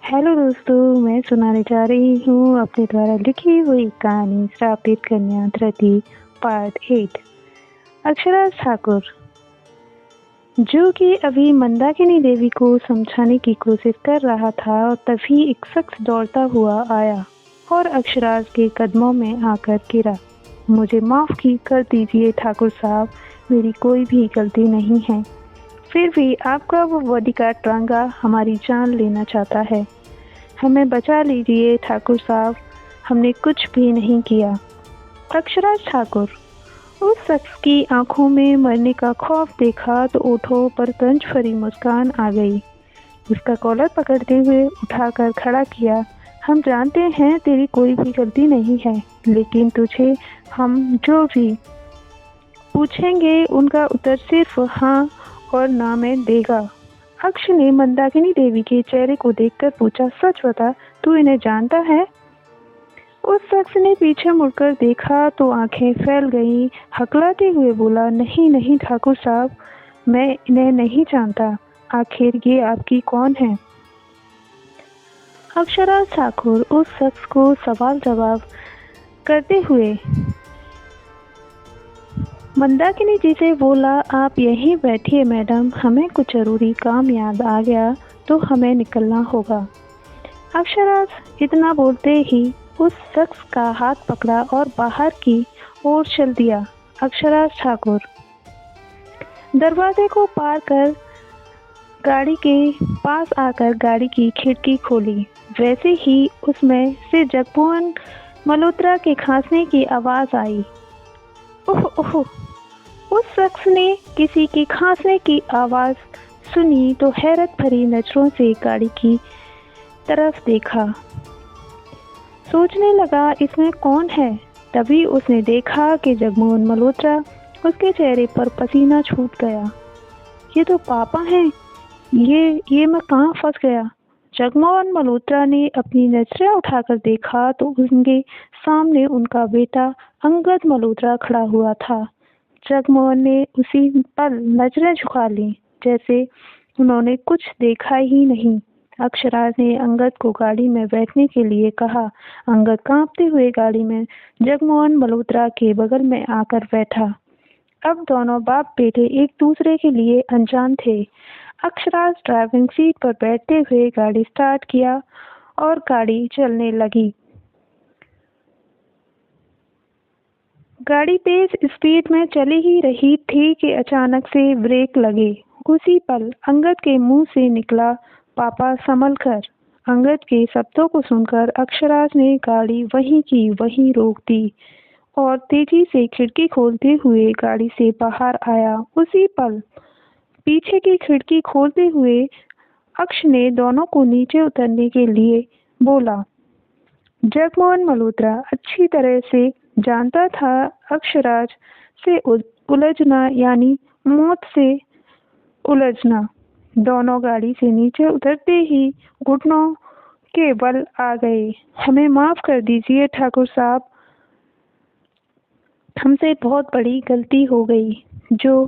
Hello दोस्तों, मैं सुनाने जा रही हूँ अपने द्वारा लिखी हुई कहानी श्रापित कन्या धृति पार्ट 8। अक्षरा ठाकुर, जो कि अभी मंदाकिनी देवी को समझाने की कोशिश कर रहा था और तभी एक शख्स दौड़ता हुआ आया और अक्षराज के कदमों में आकर गिरा। मुझे माफ़ कर दीजिए ठाकुर साहब, मेरी कोई भी गलती नहीं है। फिर भी आपका वो बॉडीगार्ड टांगा हमारी जान लेना चाहता है। हमें बचा लीजिए ठाकुर साहब, हमने कुछ भी नहीं किया। अक्षराज ठाकुर, उस शख्स की आंखों में मरने का खौफ देखा तो ओठों पर तंज भरी मुस्कान आ गई। उसका कॉलर पकड़ते हुए उठाकर खड़ा किया। हम जानते हैं तेरी कोई भी गलती नहीं है, लेकिन तुझे हम जो भी पूछेंगे उनका उत्तर सिर्फ हाँ और ना में देगा। अक्ष ने मंदाकिनी देवी के चेहरे को देखकर पूछा, सच बता, तू इन्हें जानता है? उस शख्स ने पीछे मुड़कर देखा तो आंखें फैल गईं। हकलाते हुए बोला, नहीं नहीं ठाकुर साहब, मैं इन्हें नहीं जानता। आखिर ये आपकी कौन है? अक्षरा ठाकुर उस शख्स को सवाल जवाब करते हुए मंदाकिनी जी से बोला, आप यहीं बैठिए मैडम, हमें कुछ ज़रूरी काम याद आ गया तो हमें निकलना होगा। अक्षराज इतना बोलते ही उस शख्स का हाथ पकड़ा और बाहर की ओर चल दिया। अक्षराज ठाकुर दरवाजे को पार कर गाड़ी के पास आकर गाड़ी की खिड़की खोली। वैसे ही उसमें से जगमोहन मल्होत्रा के खांसने की आवाज़ आई। ओह ओह! उस शख्स ने किसी के खांसने की आवाज़ सुनी तो हैरत भरी नज़रों से गाड़ी की तरफ देखा। सोचने लगा, इसमें कौन है? तभी उसने देखा कि जगमोहन मल्होत्रा, उसके चेहरे पर पसीना छूट गया। ये तो पापा हैं। ये मैं कहाँ फंस गया? जगमोहन मल्होत्रा ने अपनी नज़रें उठाकर देखा तो उनके सामने उनका बेटा अंगद मल्होत्रा खड़ा हुआ था। जगमोहन ने उसी पल नज़रें झुका लीं, जैसे उन्होंने कुछ देखा ही नहीं। अक्षराज ने अंगद को गाड़ी में बैठने के लिए कहा। अंगद कांपते हुए गाड़ी में जगमोहन मल्होत्रा के बगल में आकर बैठा। अब दोनों बाप बेटे एक दूसरे के लिए अनजान थे। अक्षराज ड्राइविंग सीट पर बैठते हुए गाड़ी स्टार्ट किया और गाड़ी चलने लगी। गाड़ी तेज स्पीड में चली ही रही थी कि अचानक से ब्रेक लगे। उसी पल अंगद के मुंह से निकला, पापा संभल कर। अंगद के शब्दों को सुनकर अक्षराज ने गाड़ी वहीं की वहीं रोक दी और तेजी से खिड़की खोलते हुए गाड़ी से बाहर आया। उसी पल पीछे की खिड़की खोलते हुए अक्ष ने दोनों को नीचे उतरने के लिए बोला। जगमोहन मल्होत्रा अच्छी तरह से जानता था अक्षराज से उलझना यानी मौत से उलझना। दोनों गाड़ी से नीचे उतरते ही घुटनों के बल आ गए। हमें माफ़ कर दीजिए ठाकुर साहब, हमसे बहुत बड़ी गलती हो गई, जो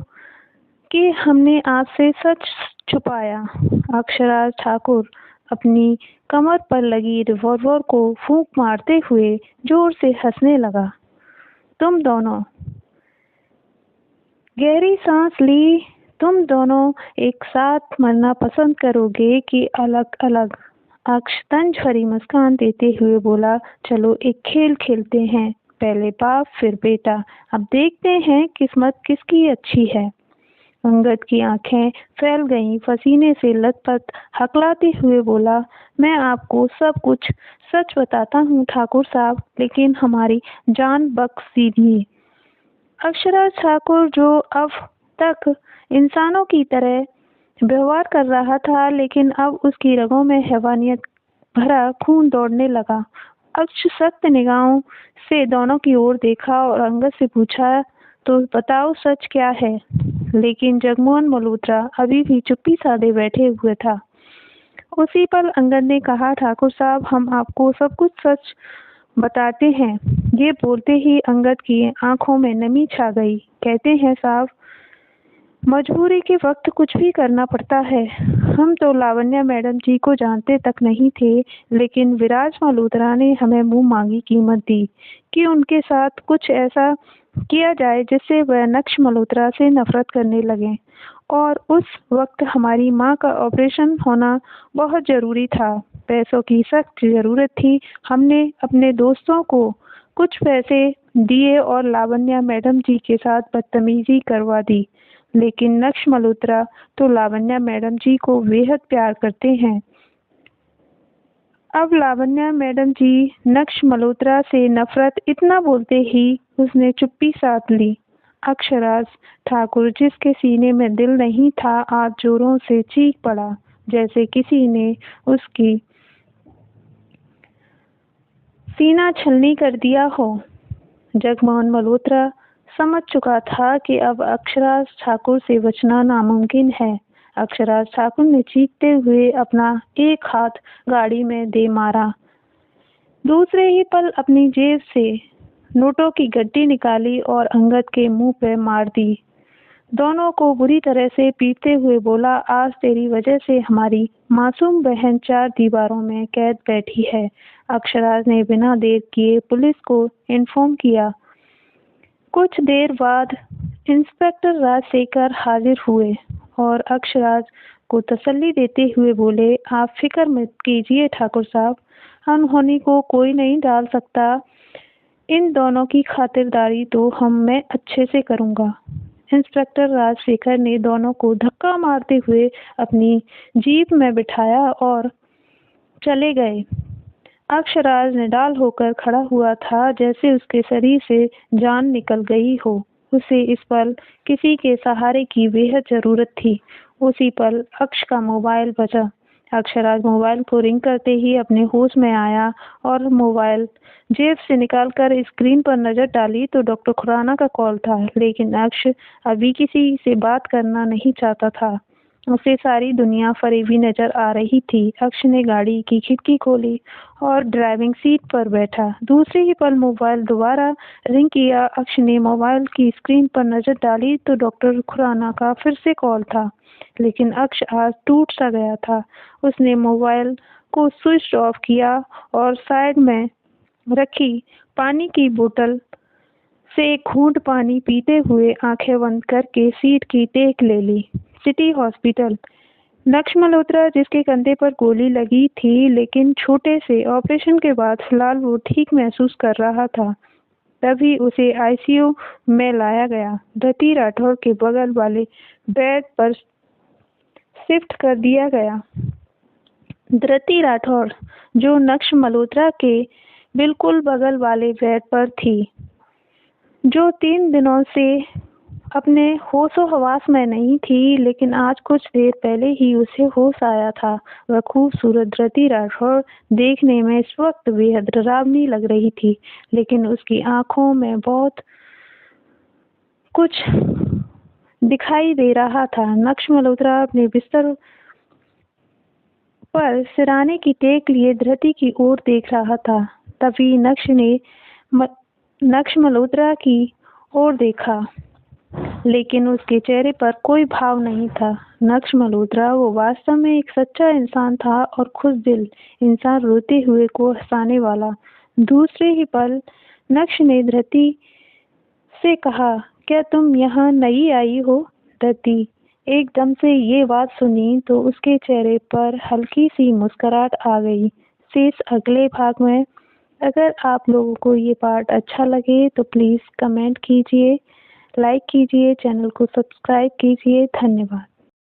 कि हमने आपसे सच छुपाया। अक्षराज ठाकुर अपनी कमर पर लगी रिवॉल्वर को फूंक मारते हुए जोर से हंसने लगा। तुम दोनों गहरी सांस ली। तुम दोनों एक साथ मरना पसंद करोगे कि अलग अलग? अक्ष तंज भरी मुस्कान देते हुए बोला, चलो एक खेल खेलते हैं, पहले बाप फिर बेटा, अब देखते हैं किस्मत किसकी अच्छी है। अंगद की आंखें फैल गईं, पसीने से लथपथ। हकलाते हुए बोला, मैं आपको सब कुछ सच बताता हूँ ठाकुर साहब, लेकिन हमारी जान बख्श दीजिए। अक्षराज ठाकुर, जो अब तक इंसानों की तरह व्यवहार कर रहा था, लेकिन अब उसकी रगों में हैवानियत भरा खून दौड़ने लगा। अक्ष सख्त निगाहों से दोनों की ओर देखा और अंगद से पूछा, तो बताओ सच क्या है? लेकिन जगमोहन मल्होत्रा अभी भी चुप्पी साधे बैठे हुए था। उसी पल अंगद ने कहा, ठाकुर साहब, हम आपको सब कुछ सच बताते हैं। ये बोलते ही अंगद की आंखों में नमी छा गई। कहते हैं साहब, मजबूरी के वक्त कुछ भी करना पड़ता है। हम तो लावण्या मैडम जी को जानते तक नहीं थे, लेकिन विराज मल्होत्रा ने हमें मुंह मांगी कीमत दी कि उनके साथ कुछ ऐसा किया जाए जिससे वह नक्श मल्होत्रा से नफरत करने लगें। और उस वक्त हमारी माँ का ऑपरेशन होना बहुत ज़रूरी था। पैसों की सख्त ज़रूरत थी। हमने अपने दोस्तों को कुछ पैसे दिए और लावण्या मैडम जी के साथ बदतमीजी करवा दी। लेकिन नक्श मल्होत्रा तो लावण्या मैडम जी को बेहद प्यार करते हैं। अब लावण्या मैडम जी नक्श मल्होत्रा से नफरत इतना बोलते ही उसने चुप्पी साध ली। अक्षराज ठाकुर, जिसके सीने में दिल नहीं था, आज जोरों से चीख पड़ा जैसे किसी ने उसकी सीना छलनी कर दिया हो। जगमोहन मल्होत्रा समझ चुका था कि अब अक्षराज ठाकुर से बचना नामुमकिन है। अक्षराज ठाकुर ने चीखते हुए अपना एक हाथ गाड़ी में दे मारा। दूसरे ही पल अपनी जेब से नोटों की गड्डी निकाली और अंगद के मुंह पे मार दी। दोनों को बुरी तरह से पीटते हुए बोला, आज तेरी वजह से हमारी मासूम बहन 4 दीवारों में कैद बैठी है। अक्षराज ने बिना देर किए पुलिस को इन्फॉर्म किया। कुछ देर बाद इंस्पेक्टर राजशेखर हाजिर हुए और अक्षराज को तसल्ली देते हुए बोले, आप फिक्र मत कीजिए ठाकुर साहब, अनहोनी को कोई नहीं डाल सकता। इन दोनों की खातिरदारी तो मैं अच्छे से करूंगा। इंस्पेक्टर राजशेखर ने दोनों को धक्का मारते हुए अपनी जीप में बिठाया और चले गए। अक्षराज निडाल होकर खड़ा हुआ था, जैसे उसके शरीर से जान निकल गई हो। उसे इस पल किसी के सहारे की बेहद जरूरत थी। उसी पल अक्ष का मोबाइल बजा। अक्षराज मोबाइल को रिंग करते ही अपने होश में आया और मोबाइल जेब से निकालकर स्क्रीन पर नजर डाली तो डॉक्टर खुराना का कॉल था। लेकिन अक्ष अभी किसी से बात करना नहीं चाहता था। उसे सारी दुनिया फरेबी नजर आ रही थी। अक्ष ने गाड़ी की खिड़की खोली और ड्राइविंग सीट पर बैठा। दूसरे ही पल मोबाइल दोबारा रिंग किया। अक्ष ने मोबाइल की स्क्रीन पर नजर डाली तो डॉक्टर खुराना का फिर से कॉल था। लेकिन अक्ष आज टूट सा गया था। उसने मोबाइल को स्विच ऑफ किया और साइड में रखी पानी की बोतल से एक घूंट पानी पीते हुए आंखें बंद करके सीट की टेक ले ली। City hospital. नक्श मल्होत्रा, जिसके कंधे पर गोली लगी थी, लेकिन छोटे से ऑपरेशन के बाद फिलहाल वो ठीक महसूस कर रहा था। तभी उसे आईसीयू में लाया गया। धृति राठौर के बगल वाले बेड पर शिफ्ट कर दिया गया। धृति राठौर, जो नक्श मल्होत्रा के बिल्कुल बगल वाले बेड पर थी, जो 3 दिनों से अपने होशो हवास में नहीं थी, लेकिन आज कुछ देर पहले ही उसे होश आया था। वह खूबसूरत धृति राठौर देखने में इस वक्त बेहद डरावनी लग रही थी, लेकिन उसकी आंखों में बहुत कुछ दिखाई दे रहा था। नक्श मल्होत्रा अपने बिस्तर पर सिराने की टेक लिए धृति की ओर देख रहा था। तभी नक्श मल्होत्रा की ओर देखा, लेकिन उसके चेहरे पर कोई भाव नहीं था। नक्श मल्होत्रा वो वास्तव में एक सच्चा इंसान था और खुशदिल इंसान, रोते हुए को हंसाने वाला। दूसरे ही पल नक्श ने धृति से कहा, क्या तुम यहाँ नई आई हो? धृति एकदम से ये बात सुनी तो उसके चेहरे पर हल्की सी मुस्कुराहट आ गई। शेष अगले भाग में। अगर आप लोगों को ये पार्ट अच्छा लगे तो प्लीज़ कमेंट कीजिए, लाइक कीजिए, चैनल को सब्सक्राइब कीजिए। धन्यवाद।